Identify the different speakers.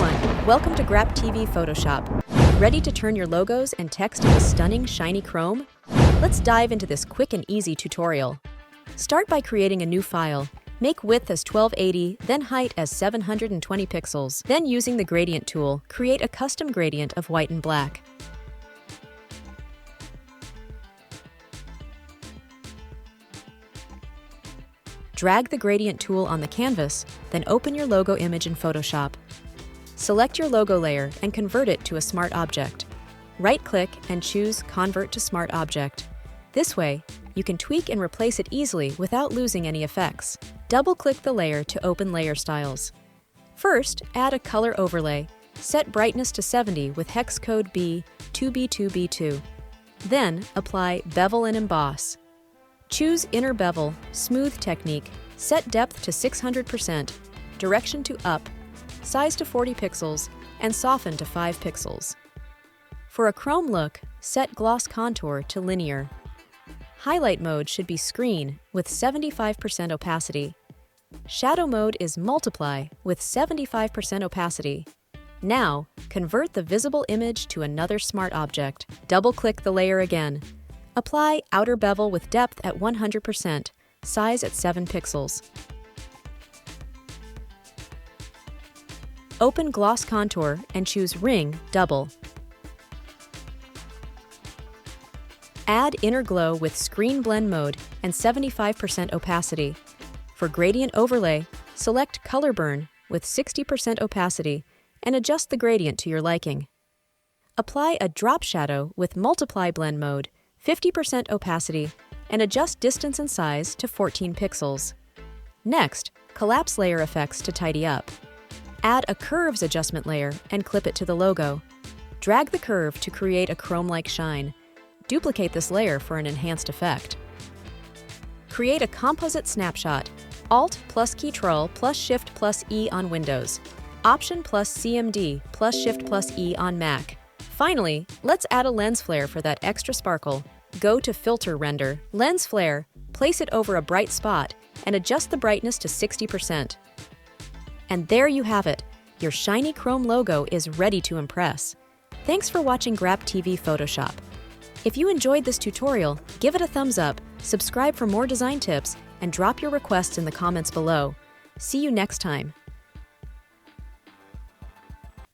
Speaker 1: everyone, welcome to Grab TV Photoshop. Ready to turn your logos and text into stunning, shiny chrome? Let's dive into this quick and easy tutorial. Start by creating a new file. Make width as 1280, then height as 720 pixels. Then using the gradient tool, create a custom gradient of white and black. Drag the gradient tool on the canvas, then open your logo image in Photoshop. Select your logo layer and convert it to a smart object. Right-click and choose Convert to Smart Object. This way, you can tweak and replace it easily without losing any effects. Double-click the layer to open layer styles. First, add a color overlay. Set brightness to 70 with hex code B2B2B2. Then, apply Bevel and Emboss. Choose Inner Bevel, Smooth Technique, set depth to 600%, direction to up, size to 40 pixels, and soften to 5 pixels. For a chrome look, set Gloss Contour to Linear. Highlight mode should be Screen with 75% opacity. Shadow mode is Multiply with 75% opacity. Now, convert the visible image to another smart object. Double-click the layer again. Apply Outer Bevel with depth at 100%, size at 7 pixels. Open Gloss Contour and choose Ring Double. Add Inner Glow with Screen Blend Mode and 75% opacity. For Gradient Overlay, select Color Burn with 60% opacity and adjust the gradient to your liking. Apply a Drop Shadow with Multiply Blend Mode, 50% opacity, and adjust distance and size to 14 pixels. Next, collapse layer effects to tidy up. Add a Curves adjustment layer and clip it to the logo. Drag the curve to create a chrome-like shine. Duplicate this layer for an enhanced effect. Create a composite snapshot. Alt plus Ctrl plus Shift plus E on Windows. Option plus CMD plus Shift plus E on Mac. Finally, let's add a lens flare for that extra sparkle. Go to Filter Render, Lens Flare, place it over a bright spot, and adjust the brightness to 60%. And there you have it. Your shiny chrome logo is ready to impress. Thanks for watching Grab TV Photoshop. If you enjoyed this tutorial, give it a thumbs up, subscribe for more design tips, and drop your requests in the comments below. See you next time.